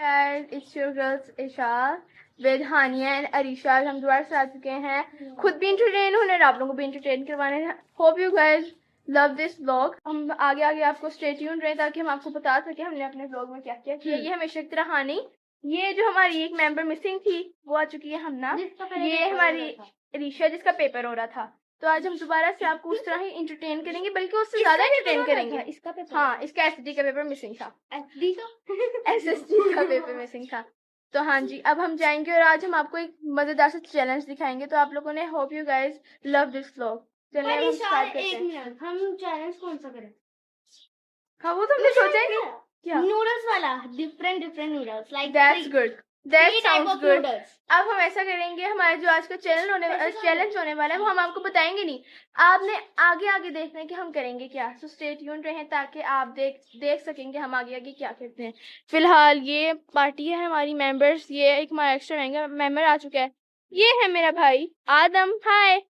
guys, it's your girls Isha with Haniya and Areesha. आज हम दोबारा से आ चुके हैं, खुद भी इंटरटेन होने और आप लोगों को भी इंटरटेन करवाने। Hope you guys love this vlog. हम आगे आगे आपको स्टे ट्यून रहे ताकि हम आपको बता सके हमने अपने व्लॉग में क्या क्या किया। ये हमेशा की तरह हानि, ये जो हमारी एक मेंबर मिसिंग थी वो आ चुकी है हमना, ये हमारी अरीशा जिसका पेपर हो रहा था। तो आज हम दोबारा से आपको उस तरह ही इंटरटेन करेंगे, बल्कि उससे ज्यादा इंटरटेन करेंगे। इसका पेपर, हाँ, इसका एसएसडी का पेपर मिसिंग था। एसएसडी का एसएसडी का पेपर मिसिंग था। तो हाँ जी, अब हम जाएंगे और आज हम आपको एक मजेदार सा चैलेंज दिखाएंगे। तो आप लोगों ने hope you guys love this vlog. चलिए हम स्टार्ट करते हैं। हम चैलेंज कौन सा करें? हाँ, वो तो हमने सोचा ही नहीं। क्या? नूडल्स वाला, different noodles, like that's good, that sounds good. Noodles. अब हम ऐसा करेंगे, हमारे जो आज का चैलेंज होने वाला है वो हम आपको बताएंगे नहीं, आपने आगे आगे देखना है कि हम करेंगे क्या। सो स्टे ट्यून रहें ताकि आप देख सकेंगे हम आगे आगे क्या करते हैं। फिलहाल ये पार्टी है हमारी मेंबर्स, ये एक हमारा एक्स्ट्रा मेंबर आ चुका है, ये है मेरा भाई आदम। हाय।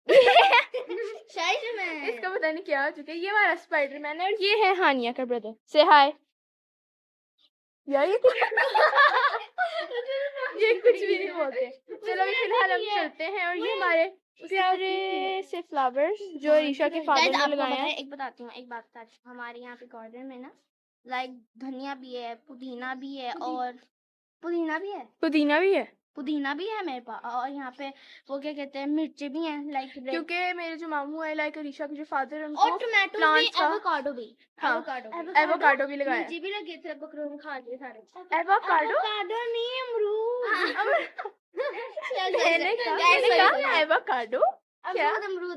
इसका पता नहीं क्या हो चुका है। ये हमारा स्पाइडरमैन है और ये है हानिया का ब्रदर। से हाय यार। ये कुछ भी नहीं बोलते। चलो अभी फिलहाल हम चलते हैं। और ये हमारे प्यारे से फ्लावर्स जो ईशा के फादर ने लगाए हैं। एक बात बताती हूँ, हमारे यहाँ पे गार्डन में ना लाइक धनिया भी है, पुदीना भी है और पुदीना भी है मेरे पास। और यहाँ पे वो क्या कहते हैं, मिर्ची भी हैं, लाइक क्योंकि मेरे जो मामू है लाइक ईशा के जो फादर है उनको और टोमेटो भी, एवोकाडो भी, हाँ, एवोकाडो भी लगाया। मिर्ची भी लगे थे, बकरों ने खा लिए सारे। एवोकाडो नहीं, अमरूद। एवोकाडो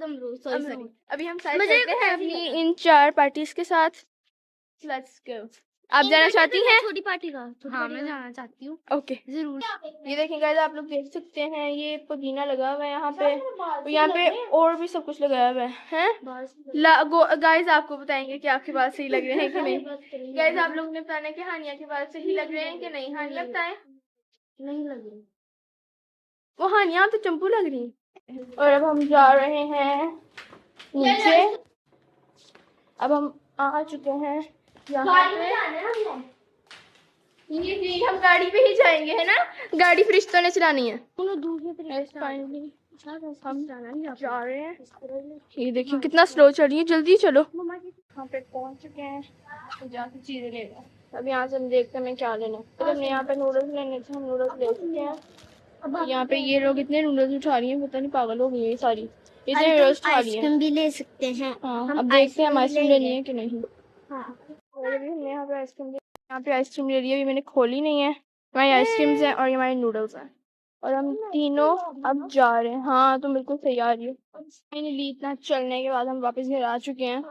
अमरूद सॉरी। अभी हम साइड करते हैं अपनी इन 4 पार्टीज के साथ। Let's go. आप जाना चाहती हैं? छोटी पार्टी का? हाँ, मैं जाना चाहती हूँ। ओके, जरूर। ये देखें गाइस, आप लोग देख सकते हैं ये पुदीना लगा हुआ है यहाँ पे, और यहाँ पे और भी सब कुछ लगाया हुआ है। गाइस आपको बताएंगे कि आपके बाल सही लग रहे हैं कि नहीं। गाइस आप लोग ने बताना है कि हानिया के बाल सही लग रहे हैं कि नहीं। हानिया बताएं। नहीं लग रही वो हानिया तो चंपू लग रही है। और अब हम जा रहे हैं नीचे। अब हम आ चुके हैं यहाँ पे। ये हम गाड़ी पे ही जाएंगे, है ना? गाड़ी फरिश्तों ने चलानी है। हम जा रहे हैं। ये देखिए कितना स्लो चल रही है, जल्दी चलो। यहाँ पे पहुंच चुके हैं, तो जाके चीजें लेगा। अब यहाँ से हम देखते हैं क्या लेना है। तो हमने यहाँ पे नूडल्स लेने थे, हम नूडल्स ले चुके हैं। अब यहाँ पे ये लोग इतने नूडल्स उठा रही हैं, पता नहीं पागल हो गई है सारी, इतने नूडल्स उठा रही हैं। भी ले सकते हैं। हाँ, अब देखते हैं हम आइसक्रीम लेनी है कि नहीं। और अभी हमने यहाँ पे आइसक्रीम ले ली है। अभी मैंने खोली नहीं है। हमारी आइसक्रीम्स हैं और ये हमारे नूडल्स हैं, और हम तीनों अब जा रहे हैं। हाँ, तुम बिल्कुल सही आ रही हो। फाइनली इतना चलने के बाद हम वापस घर आ चुके हैं।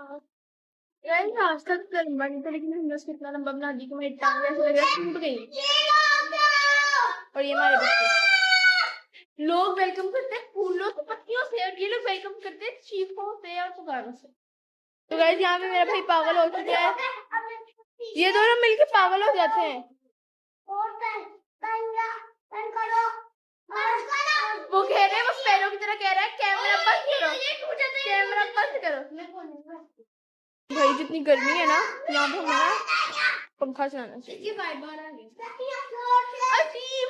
रास्ता तो लंबा नहीं था, लेकिन हमने उसको इतना लंबा बना दिया कि मेरी टांग ऐसे लग रहा है टूट गई। और ये हमारे बच्चे लोग वेलकम करते हैं फूलों से, पत्तियों से, और ये लोग वेलकम करते हैं चीखों से और पुकारों से। तो गाइस यहाँ पे मेरा भाई पागल हो चुका है, ये दोनों मिलके पागल हो जाते हैं। वो कह रहे हैं, वो पैरों की तरह कह रहा है कैमरा बंद करो। भाई जितनी गर्मी है ना यहाँ पे, हमें पंखा चलाना चाहिए। अजीब,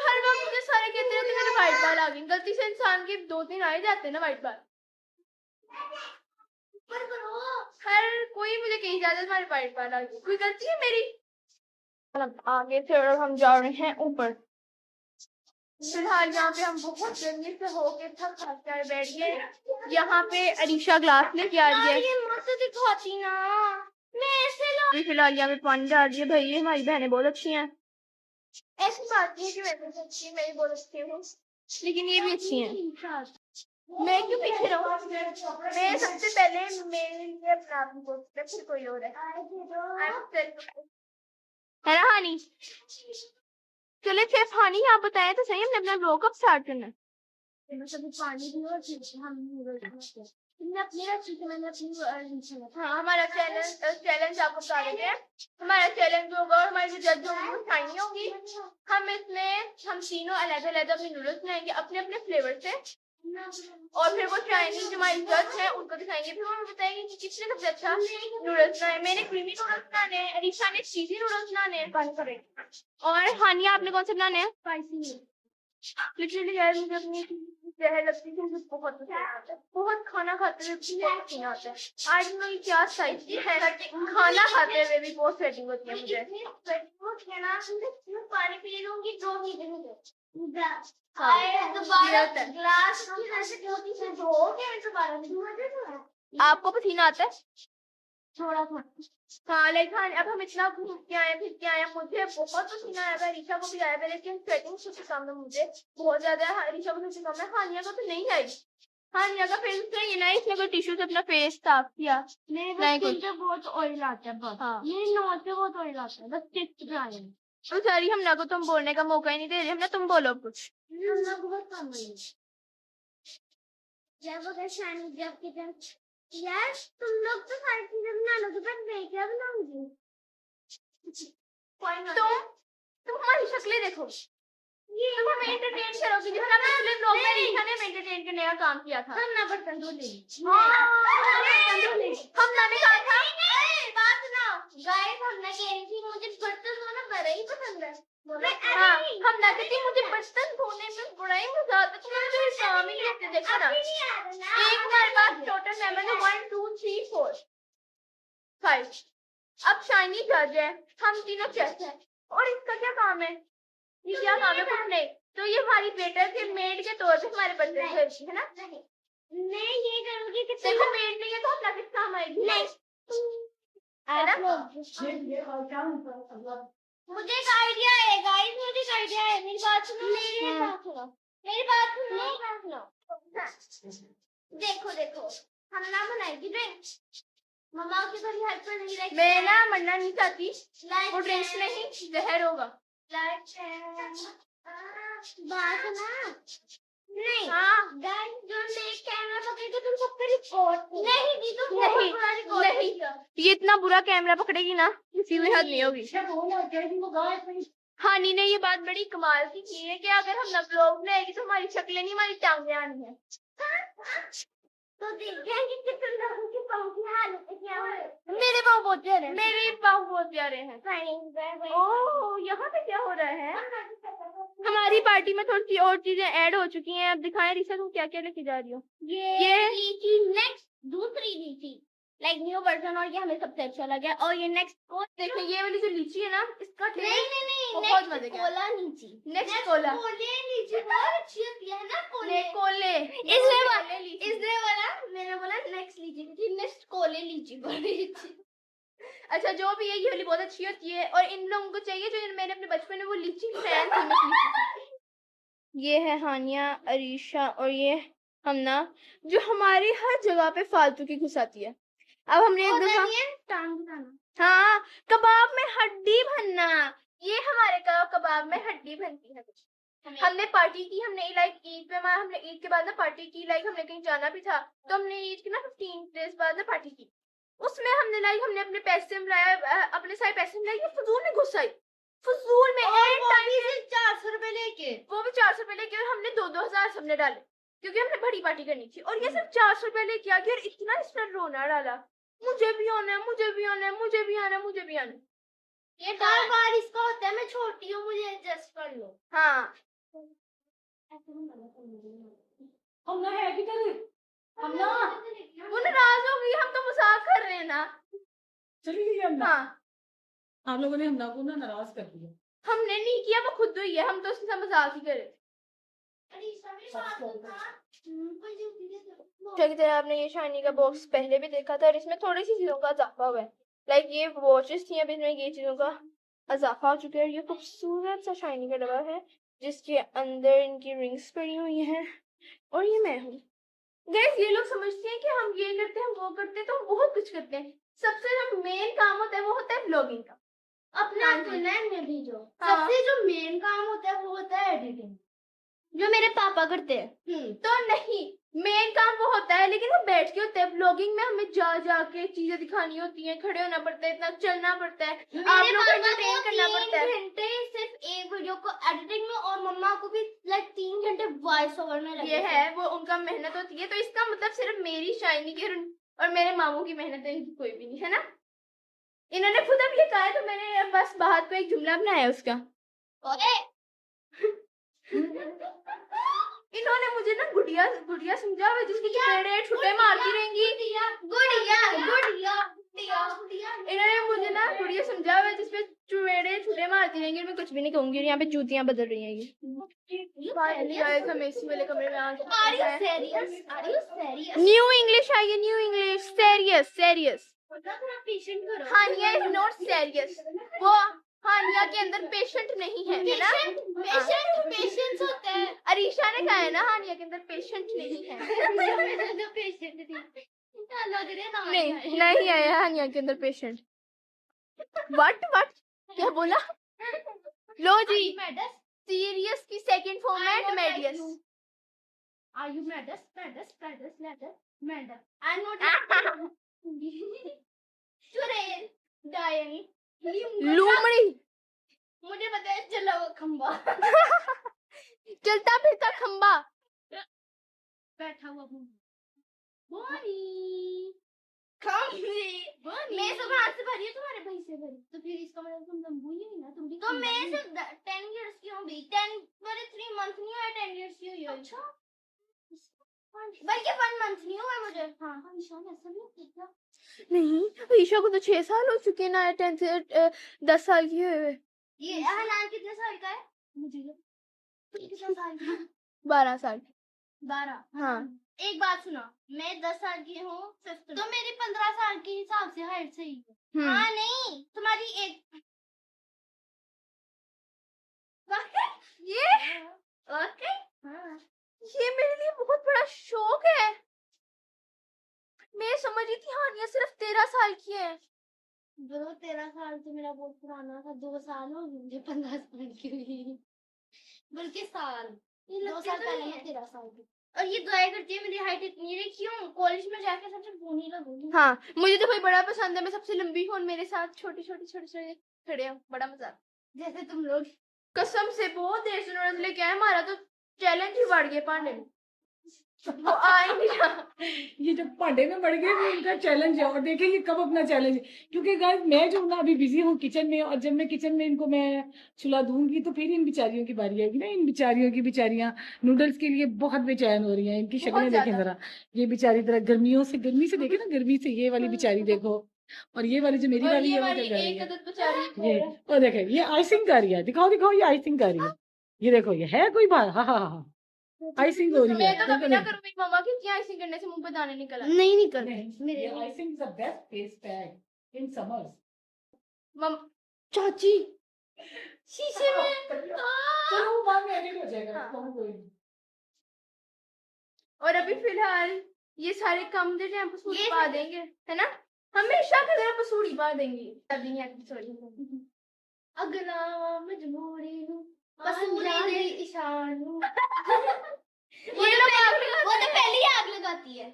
हर वक्त मुझे सारे कहते रहते मेरे वाइट बाल आ गए। गलती से इंसान के 2-3 आ ही जाते हैं ना वाइट बाल। हर कोई मुझे कहीं जाता है तुम्हारे वाइट बाल आ गए, कोई गलती है मेरी? आगे थे और हम जा रहे हैं ऊपर। फिलहाल यहाँ पे हम बहुत गर्मी से होके थक कर बैठ गए। यहाँ पे अरीशा ग्लास लेके आ रही है। ये मत दिखाती ना, मैं ऐसे फिलहाल यहाँ पे पानी डाल रही है। भाई ये हमारी बहनें बहुत अच्छी हैं। ऐसी बात नहीं है कि मैं बहुत अच्छी, मैं भी बहुत अच्छी हूँ, लेकिन ये भी अच्छी हैं। मैं क्यों पीछे रहूँ? मैं सबसे पहले मेरे लिए अपना आप को, फिर कोई और है ना हानी? चले शेफ हानी, आप बताएं तो सही, हमने अपना ब्लॉग कब स्टार्ट करना है? पानी भी और तुमने अपनी रखी थी, मैंने अपनी। हाँ, हमारा चैलेंज आपको बता देते हैं। हमारा चैलेंज होगा और हमारी जो जज होंगी वो शाइनी होंगी। हम तीनों अलग अलग अपने नूडल्स बनाएंगे अपने अपने फ्लेवर से। और फिर वो चाइनीज जो हमारी जज है उनको दिखाएंगे, फिर वो हमें बताएंगे कि किसने सबसे अच्छा नूडल्स बनाए। मैंने क्रीमी नूडल्स बनाने हैं, अरीशा ने चीजी नूडल्स बनाने हैं, और हानिया आपने कौन से बनाने हैं? स्पाइसी। लिटरली यार मुझे अपनी जहर लगती है, मुझे बहुत पसंद आता है। बहुत खाना खाते हुए भी बहुत पसीना आता है। आज मैं क्या साइज है, खाना खाते हुए भी बहुत स्वेटिंग होती है मुझे। पानी पी लूंगी 2 मिनट आपको पसीना आता है? थोड़ा थोड़ा। हाँ लेकिन अब हम इतना घूम के आए फिर के आए, मुझे बहुत पसीना आया है, ऋषा को भी आया है, लेकिन स्वेटिंग सबसे कम है मुझे, बहुत ज्यादा है। ऋषा को सबसे कम है, हानिया को तो नहीं आई। हानिया का फेस तो ये ना, इसने कोई टिश्यू से अपना फेस साफ किया नहीं कुछ। बहुत ऑयल आता है बस। हाँ ये नोट पे बहुत ऑयल आता है, बस टिप्स पे आए हैं। तो सारी हम ना को तुम बोलने का मौका ही नहीं दे रही, हमने तुम बोलो कुछ। हमने बहुत कम है। जब अगर शानी जब किचन यार तुम लोग तो सारी चीजें बना लो, तो मैं क्या बनाऊंगी? तुम हमारी शक्लें देखो, तुम हमें एंटरटेन करोगी, जितना पिछले ब्लॉग में ऋषा ने एंटरटेन करने का काम किया था। हम ना बर्तन धो लेंगे। हम ना ने कहा था। बात सुनाओ गाइस, हम ना कह रही थी मुझे बर्तन धोना बड़ा ही पसंद है। हाँ हम ना कहती मुझे बर्तन धोने में बड़ा ही मजा आता है, तुम्हें तो काम ही नहीं करते। देखो ना, एक हमारे पास टोटल मेंबर है 1 2 3 4 5। अब शाइनी जज है, हम तीनों चेस हैं, और इसका क्या काम है? ये क्या काम है? कुछ नहीं। तो ये हमारी बेटर के मेड के तौर पे हमारे बर्तन धोएगी, है ना? मैं ये करूंगी कि देखो मेड नहीं है तो अपना किस काम आएगी? नहीं है ना? मुझे एक आइडिया है गाइस, मुझे एक आइडिया है। मेरी बात सुनो, मेरी बात सुनो, मेरी बात सुनो, मेरी बात सुनो। देखो देखो, हम ना बनाएगी ड्रिंक, मम्मा की थोड़ी हेल्प करेंगी। लाइक मैं ना मरना नहीं चाहती, वो ड्रिंक्स नहीं जहर होगा। बात ना नहीं। हाँ गाइस जो मैं कैमरा पकड़ेगा तुम सबका रिकॉर्ड नहीं दी, तो नहीं रिकॉर्ड नहीं, ये इतना बुरा कैमरा पकड़ेगी ना, किसी में हद नहीं होगी। हानी ने ये बात बड़ी कमाल की है कि अगर हम ना ब्लॉग बनाएगी तो हमारी शक्लें नहीं, हमारी टांगें आनी है। तो देखेंगे कि तुम लोगों की पाँव की हालत क्या है। मेरे पाँव बहुत प्यारे हैं, मेरे पाँव बहुत प्यारे हैं। ओह यहाँ पे क्या हो रहा है? हमारी पार्टी में थोड़ी सी और चीजें ऐड हो चुकी हैं। अब दिखाएं ऋषा तुम क्या क्या लेके जा रही हो? ये लीची नेक्स्ट दूसरी लीची लाइक न्यू वर्जन, और ये हमें सबसे अच्छा लगा। और ये नेक्स्ट को देखो ये वाली जो लीची है ना, इसका नहीं बहुत मजे का। कोला लीची, नेक्स्ट कोला लीची बहुत अच्छी होती है ना। कोले इसलिए वाला मैंने बोला नेक्स्ट लीची थी, नेक्स्ट कोले लीची बड़ी। अच्छा जो भी है ये वाली बहुत अच्छी होती है, और इन लोगों को चाहिए जो मैंने अपने बचपन में वो लीची फैन थी। ये है हानिया, अरीशा, और ये हम ना, जो हमारी हर जगह पे फालतू की घुसाती है। अब हमने एक दफा हाँ कबाब में हड्डी भनना, ये हमारे कबाब में हड्डी बनती है कुछ। हमने पार्टी की, हमने लाइक ईद पे हमने ईद के बाद ना पार्टी की, लाइक हमने कहीं जाना भी था तो हमने ईद के ना 15 डेज बाद ना पार्टी की। उसमें हमने लाइक हमने अपने पैसे मिलाया, अपने सारे पैसे मिलाए, फजूल में घुस आई, फजूल में। और वो भी सिर्फ 400 रुपए लेके, वो भी 400 रुपए लेके, और हमने 2-2 हजार सबने डाले क्योंकि हमने बड़ी पार्टी करनी थी। और ये सिर्फ 400 रुपए लेके आ गया, और इतना इसने रोना डाला, मुझे भी आना है, मुझे भी आना है, मुझे भी आना है, मुझे भी आना है। ये हर बार इसका होता है, मैं छोटी हूँ मुझे एडजस्ट कर लो। हाँ हम ना है किधर, हम ना वो नाराज हो गई, हम तो मजाक कर रहे हैं ना। चली गई हम ना। हाँ आप लोगों ने हमना को ना नाराज कर दिया। हमने नहीं किया, वो खुद हुई है, हम तो उसके साथ मजाक ही करे। की तरह आपने ये शाइनी का बॉक्स पहले भी देखा था, और इसमें थोड़ी सी चीजों का इजाफा हुआ है। लाइक ये वॉचेस थी, अब इसमें ये चीजों का इजाफा हो चुका है। ये खूबसूरत सा शाइनी का डब्बा है जिसके अंदर इनकी रिंग्स पड़ी हुई हैं, और ये मैं हूँ। गाइस ये लोग समझते हैं कि हम ये करते हैं, हम वो करते हैं, तो हम बहुत कुछ करते हैं। सबसे जो मेन काम होता है वो होता है ब्लॉगिंग का। अपना चैनल में भी जो सबसे जो मेन काम होता है वो होता है एडिटिंग, जो मेरे पापा करते हैं। तो नहीं, मेन काम वो होता है, लेकिन वो बैठ के होता है। ब्लॉगिंग में हमें जा के चीजें दिखानी होती हैं, खड़े होना पड़ता है, इतना चलना पड़ता है, आप लोगों को एंटरटेन करना पड़ता है। 3 घंटे सिर्फ एक वीडियो वीडियो को एडिटिंग में, और मम्मा को भी लाइक 3 घंटे वॉइस ओवर में लगे ये थे। है वो उनका मेहनत होती है, तो इसका मतलब सिर्फ मेरी शाइनी की और मेरे मामू की मेहनत है, इनकी कोई भी नहीं है ना। इन्होंने खुद अब ये कहा है, तो मैंने बस बात को एक जुमला बनाया उसका। ओए इन्होंने मुझे ना गुड़िया गुड़िया समझा हुआ, जिसकी चपेड़े छुट्टे मारती रहेंगी। गुड़िया गुड़िया गुड़िया गुड़िया। इन्होंने मुझे ना गुड़िया समझा हुआ है, जिसपे चपेड़े छुट्टे मारती रहेंगी, और मैं कुछ भी नहीं कहूंगी। और यहाँ पे जूतियां बदल रही हैं ये। फाइनली गाइस हम एसी वाले कमरे में आ Are चुके you हैं। serious? Are you serious? New English I है, न्यू इंग्लिश। Serious serious. थोड़ा पेशेंट करो। हानिया इज नॉट सीरियस। वो हानिया के अंदर पेशेंट नहीं है, है ना? पेशेंट होता है। अरीशा ने कहा है ना, हानिया के अंदर पेशेंट नहीं है। पेशेंट लग रहे ना। नहीं नहीं आया हानिया के अंदर पेशेंट। व्हाट क्या बोला? लो जी, मैडस सीरियस की सेकंड फॉर्म है मेडियस। Are you Madus? I'm not. Suren, Diane, लूमड़ी। मुझे पता है चला वो खंबा चलता फिरता खंबा। बैठा हुआ बोनी खंबी। मैं सब हाथ से भरी है, तुम्हारे भाई से भरी, तो फिर इसका मतलब तुम लंबू ही नहीं ना, तुम भी। तो मैं सिर्फ 10 इयर्स की हूँ भी, 10 मेरे 3 मंथ नहीं हुए, 10 इयर्स की हुई है। अच्छा, बल्कि 1 मंथ नहीं हुआ मुझे। हाँ निशान ऐसा नहीं होता। नहीं, ईशा को तो 6 साल हो चुके ना, 10 से 10 साल की हुए। ये हनान कितने साल का है? मुझे कितने साल का? 12 साल। 12। हाँ। एक बात सुनो, मैं 10 साल की हूँ, तो मेरी 15 साल के हिसाब से हाइट सही है। हाँ नहीं, तुम्हारी एक ये ओके। हाँ। ये मेरे लिए बहुत बड़ा शौक है। मैं समझ रही थी हानिया सिर्फ 13 साल की है। ब्रो 13 साल तो मेरा बहुत पुराना था, 2 साल हो गए मुझे 15 साल की हुई, बल्कि साल 2 साल पहले मैं 13 साल की। और ये दुआएं करती है मेरी हाइट इतनी रही, क्यों कॉलेज में जाके सबसे बूढ़ी लगूंगी। हाँ, मुझे तो कोई बड़ा पसंद है, मैं सबसे लंबी हूँ, और मेरे साथ छोटे खड़े हो, बड़ा मजा आता। जैसे तुम लोग। कसम से बहुत देर से नूडल्स लेके आए, हमारा तो चैलेंज ही बढ़ गया पांडे में। वो आ ही नहीं रहा। ये जब पांडे में बढ़ गए वो इनका चैलेंज है, और देखें ये कब अपना चैलेंज, क्योंकि गाइस मैं जो ना अभी बिजी हूँ किचन में, और जब मैं किचन में इनको मैं चुला दूंगी तो फिर इन बिचारियों की बारी आएगी ना। इन बिचारियों की बिचारियां नूडल्स के लिए बहुत बेचैन हो रही हैं। इनकी शक्लें देखें जरा, ये बिचारी तरह गर्मी से देखे ना, गर्मी से ये वाली बिचारी देखो, और ये वाली जो मेरी वाली है वो क्या कर रही है, ये और देखे ये आइसिंग कर रही है। दिखाओ ये आइसिंग कर रही है, ये देखो ये है कोई बात। हाँ आइसिंग हो रही है। मैं तो कभी ना करूँ, मेरी मम्मा की आइसिंग करने से मुंह पे दाने निकल आते। नहीं निकल ये icing is the best face pack in summers. चाची शीशे में। चलो वो बाद में एडिट हो जाएगा। हाँ। तो कोई नहीं। और अभी फिलहाल ये सारे काम दे हम पसूड़ी ये पा देंगे, है ना? हमेशा की तरह पसूड़ी पा देंगे। सॉरी, अगला मजबूरी पसूड़ी पसूड़ी दे दे इशानू। ये लोग आग वो तो पहले ही आग लगाती है।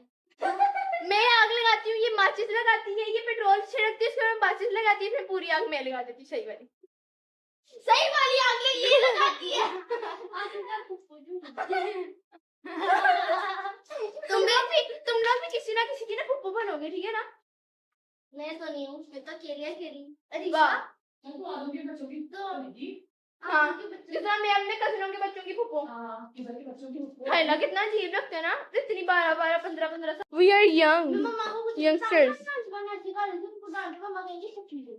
मैं आग लगाती हूँ, ये माचिस लगाती है, ये पेट्रोल छिड़कती है, उसके बाद माचिस लगाती है, फिर पूरी आग मैं लगा देती, सही वाली। सही वाली आग ये लगाती है। तुम लोग भी किसी ना किसी की ना पुप्पो बनोगे, ठीक है ना? मैं तो नहीं हूँ, मैं तो अकेली अकेली। वाह। तो आलू के बच्चों की तो नहीं। हाँ, जितना मैं अपने कजनों के बच्चों की पुप्पो। हाँ, इधर के बच्चों की हाय ना, कितना अजीब लगता है ना, इतनी 12 15 साल। वी आर यंग मम्मा को कुछ यंगस्टर्स। बना सिखा रही थी, उनको डांट के मम्मा कहेंगी सब चीजें।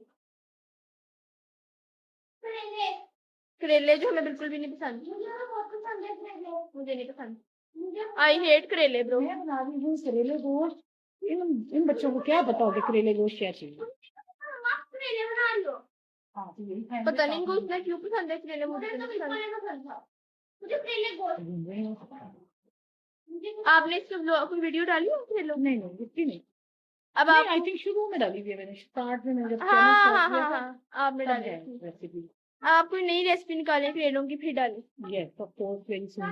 करेले जो हमें बिल्कुल भी नहीं पसंद, मुझे तो बहुत पसंद है करेले। मुझे नहीं पसंद। मुझे आई हेट करेले ब्रो। मैं बना रही हूँ करेले गोश्त। इन बच्चों को क्या बताओगे करेले गोश्त क्या चीज है? मम्मा करेले बना लो। हाँ तो यही खाएंगे। पता नहीं इनको इतना क्यों पसंद है करेले, मुझे मुझे तो नहीं बिल्कुल पसंद। नहीं पसंद था। मुझे करेले गोश्त। मुझे आपने इस पे कोई वीडियो डाली है करेलों की? नहीं इतनी नहीं। अब नहीं आप आई थिंक शुरू में डाली थी मैंने, स्टार्ट में मैंने जब हाँ चैनल हाँ स्टार्ट हाँ किया हाँ आपने था, डाली है थी। रेसिपी। आप कोई नई रेसिपी निकाले करेलों की, फिर डाली। Yes of course very soon.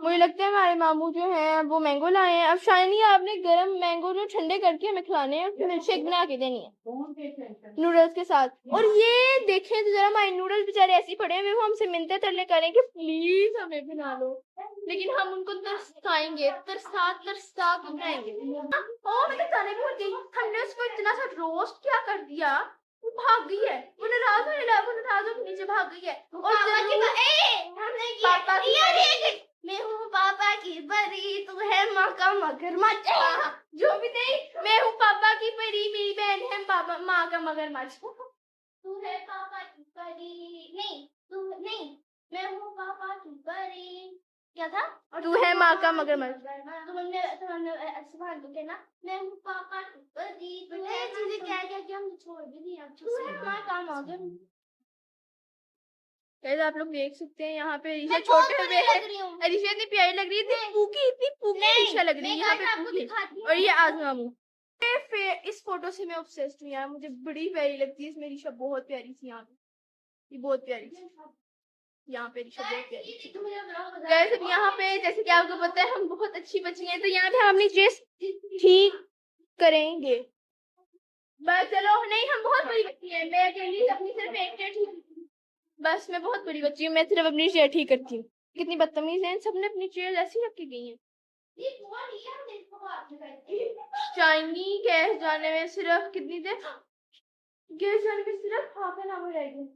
मुझे लगता है हमारे मामू जो हैं वो मैंगो लाए हैं। अब शायनी आपने गर्म मैंगो जो ठंडे करके हमें खिलाने हैं, फिर मिल्क शेक बना के देनी है नूडल्स के साथ। और ये देखें तो जरा हमारे नूडल्स बेचारे ऐसे ही पड़े हैं, वो हमसे मिलते तरले करें कि प्लीज हमें बना लो, लेकिन हम उनको तरसाएंगे, तरसा तरसा के बनाएंगे। और मैं बताने भूल गई, हमने उसको इतना सा रोस्ट क्या कर दिया, वो भाग गई है, वो नाराज होकर नीचे भाग गई है। और पापा की मैं हूँ पापा की परी, तू है माँ का मगरमच्छ। जो भी नहीं, मैं हूँ पापा की परी, मेरी बहन है पापा माँ का मगरमच्छ। तू है पापा की परी, नहीं तू नहीं, मैं हूँ पापा की परी। क्या था? तू है माँ का मगरमच्छ। तुमने सुभान को कहना, मैं हूँ पापा की परी, तू है चीजें क्या क्या क्या हमने छोड़ भी दिया। तू है माँ का मगरमच्छ। गाइस आप लोग देख सकते हैं यहाँ पे अरीशा मैं छोटे बहुत हुए बुरी हैं। लग रही हूँ। अरीशा इतनी प्यारी लग रही है, इतनी पूकी अरीशा लग रही है यहाँ पे आपको पूकी। दिखाती हूँ। और ये आजमा मुँह। इस फोटो से मैं ऑब्सेस्ड हूँ यार, मुझे बड़ी प्यारी लगती है इसमें। अरीशा बहुत प्यारी थी यहाँ पे, ये बहुत प्यारी थी यहाँ पे, अरीशा बहुत प्यारी थी। गाइस अब यहाँ पे जैसे कि आपको पता है हम बहुत अच्छी बच्ची हैं, तो यहाँ पे हम अपनी ड्रेस ठीक करेंगे। बस चलो, नहीं हम बहुत बड़ी बच्ची हैं, मैं अकेली अपनी सिर्फ एक ड्रेस ठीक, बस मैं बहुत बड़ी बच्ची हूँ, मैं सिर्फ अपनी चेयर ठीक करती हूँ। कितनी बदतमीज है, सबने अपनी चेयर ऐसी रख के गई है। शाइनी गैस जाने में सिर्फ कितनी देर, गैस जाने में सिर्फ हाफ एन आवर रह गई,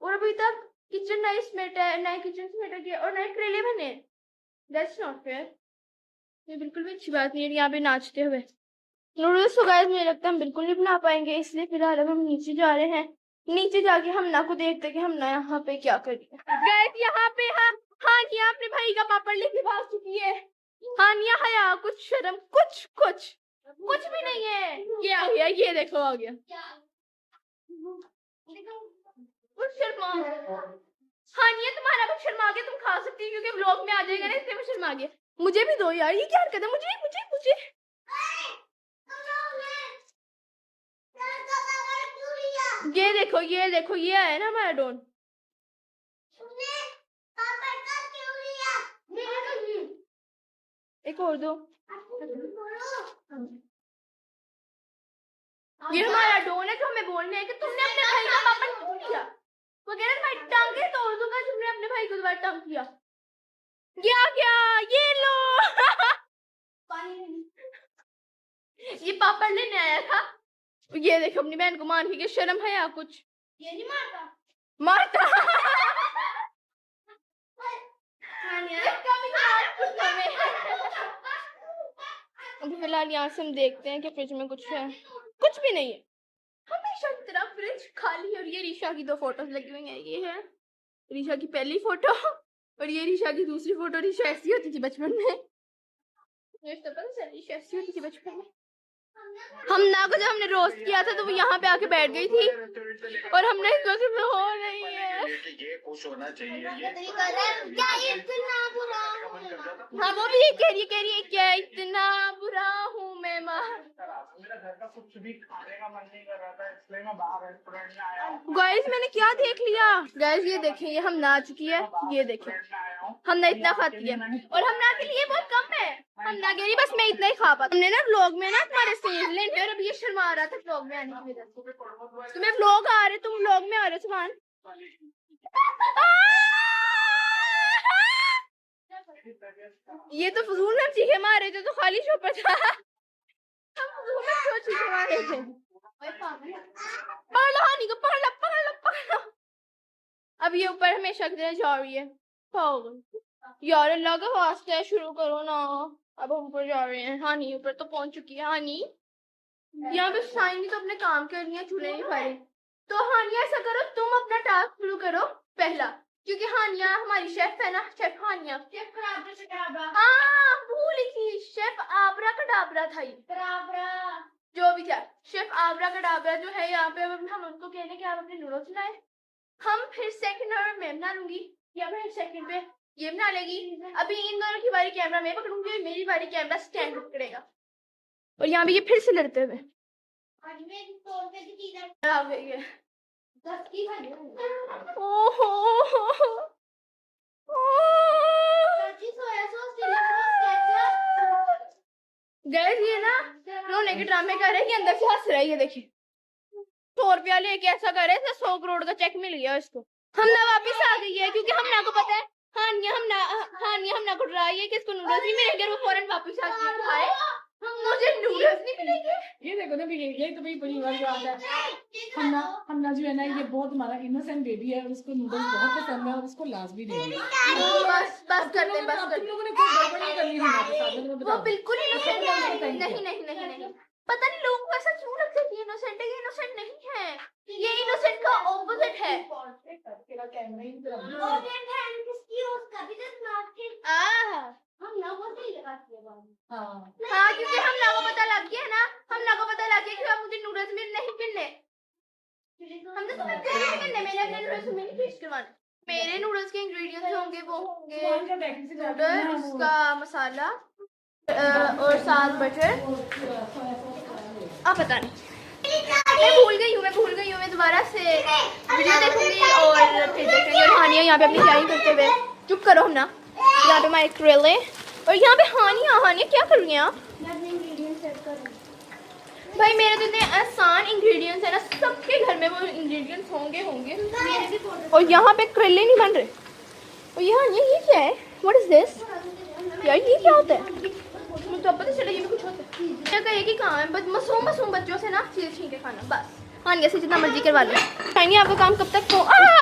और अभी तक किचन नई स्मेट है, नए किचन स्मेट है और नए करेले बने। दैट्स नॉट फेयर, ये बिल्कुल भी अच्छी बात नहीं है यहाँ पे नाचते हुए। नूडल्स तो गाइस मुझे लगता है हम बिल्कुल नहीं बना पाएंगे, इसलिए फिलहाल अब हम नीचे जा रहे हैं। नीचे जाके हम ना को देखते कि हम ना यहाँ पे क्या कर रहे हैं। गाइस यहाँ पे हम हानिया अपने भाई का पापड़ लेके भाग चुकी है। हानिया हया कुछ शर्म कुछ भी नहीं है। ये आ गया, ये देखो आ गया। कुछ शर्मा हानिया, तुम्हारा कुछ शर्मा गया, तुम खा सकती हो क्योंकि व्लॉग में आ जाएगा ना, इसलिए मैं शर्मा गया। मुझे भी दो यार, ये क्या हरकत है, मुझे मुझे मुझे ये देखो ये आया ना हमारा डोन। एक और दो। ये हमारा डोन है जो हमें बोलने है कि तुमने अपने भाई का पापड़ क्यों किया। वो कह रहा है मैं टांगे तोड़ दूंगा तुमने अपने भाई को दोबारा टांग किया। क्या ये लो ये पापड़ लेने आया था। ये देखो अपनी बहन को मान के, शर्म है या कुछ। ये नहीं मारता मारता अभी फिलहाल यहाँ से हम देखते हैं कि फ्रिज में कुछ है, कुछ भी नहीं है। हमेशा की तरह फ्रिज खाली है। और ये रीशा की दो फोटोज लगी हुई हैं, ये है रीशा की पहली फोटो और ये रीशा की दूसरी फोटो। रीशा ऐसी होती थी बचपन में, रीशा ऐसी होती थी बचपन में। हम ना को जब हमने रोस्ट किया था तो वो यहाँ पे आके बैठ गई थी और हमने सोचा कि हो रही है। ये खुश होना चाहिए। क्या इतना बुरा हाँ वो भी कह रही है क्या इतना बुरा हूँ मैं माँ। मेरा घर का कुछ भी खाने का मन नहीं कर रहा था, इसलिए मैं बाहर रेस्टोरेंट में आया हूँ। गाइस मैंने क्या देख लिया। गाइस ये देखें, ये हम ना चुकी है, ये देखें हमने इतना खाती है और हम ना के लिए बहुत कम है। हम ना कह रही बस मैं इतना ही खा पाता। हमने ना व्लॉग में ना तुम्हारे सीन लेने और अब ये शर्मा रहा था व्लॉग में आने की वजह से। तुम्हें व्लॉग आ रहे, तुम व्लॉग में आ रहे हो सुभान। ये तो फजूल में चीखे मार रहे थे, तो खाली शो पर था। हम फजूल में क्यों चीखे मार रहे थे। पकड़ लो हानी को, पकड़ लो। अब ये ऊपर हमेशा की तरह जा रही है। पागल यार, अल्लाह का वास्ता है शुरू करो ना। अब हम ऊपर जा रहे हैं। हानी ऊपर तो पहुंच चुकी है। हानी यहाँ पे शाइनी तो अपने काम कर रही है, चूल्हे नहीं खाए। तो हानिया ऐसा करो, तुम अपना टास्क शुरू करो पहला, क्योंकि हानिया हमारी शेफ है ना। शेफ हानिया, हाँ भूल थी, शेफ आबरा कडाबरा था ये, जो भी था शेफ आबरा कडाबरा जो है यहाँ पे। अब हम उनको कहने कि आप अपने नूडल्स लाए। हम फिर सेकंड नंबर मैं बना लूंगी या फिर सेकंड पे ये बना लेगी। अभी इन दोनों की बारी कैमरा मैं पकड़ूंगी, मेरी बारी कैमरा स्टैंड पकड़ेगा। और यहाँ पे ये फिर से लड़ते हुए आ गई है। होने के ड्रामे कर रहे हैं, ये अंदर से हंस रहा है। ये देखिए 100 रुपया लेके ऐसा कर रहे थे, 100 करोड़ का चेक मिल गया इसको। हम ना वापिस आ गई है क्योंकि हमना को पता है हानिया हमना को डरा है कि इसको नूडल्स नहीं मिलेंगे, वो फौरन वापिस आ गई खाए। मुझे नूडल्स नहीं मिलेंगे। ये देखो ना, यही तो भाई बड़ी बात आता है। हमना जो है ना, ये बहुत हमारा इनोसेंट बेबी है और उसको नूडल्स बहुत पसंद है और उसको लाज भी देंगे। बस करते बस तुम करते। लोगों ने कोई गड़बड़ नहीं करनी हमारे साथ, मैं वो बताऊं। बिल्कुल इनोसेंट है। नहीं, पता नहीं लोगों को ऐसा क्यों लगता है कि इनोसेंट है। ये इनोसेंट नहीं है, ये इनोसेंट का ऑपोजिट है। तेरा कैमरा ही तेरा किसकी उसका भी तो स्मार्ट थे। हम ना वो सही लगाती है बात। हाँ क्योंकि हम ना को पता लग गया ना, हम ना को पता लग गया कि अब मुझे नूडल्स नहीं मिलने। हमने तो नहीं मिलने, मैंने अपने नूडल्स में नहीं टेस्ट करवाने। मेरे नूडल्स के इंग्रेडिएंट्स होंगे वो होंगे नूडल्स का मसाला और साथ बटर। अब पता नहीं, मैं भूल गई हूँ। मैं दोबारा से वीडियो देखूंगी और फिर देखेंगे। और हानिया यहाँ पे अपनी तैयारी करते हुए, चुप करो हम ना। यहाँ पे हमारे करेले और यहाँ पे हानिया क्या कर रही हैं आप? मैं अपने इंग्रेडिएंट्स सेट करूँ। भाई मेरे तो इतने आसान इंग्रेडिएंट्स है ना, सबके घर में वो इंग्रेडिएंट्स होंगे। मेरे भी फोटो और यहाँ पे करेले नहीं बन रहे। और ये हानिया ये क्या है? What is this? यार ये क्या होता है? मुझे तो पता चला ये भी कुछ होता है। क्या कहे कि कहाँ है मासूम बच्चों से ना चीज़ छीन के खाना। बस हानिया से जितना मर्जी करवा लो। टाइम आपका काम कब तक हो?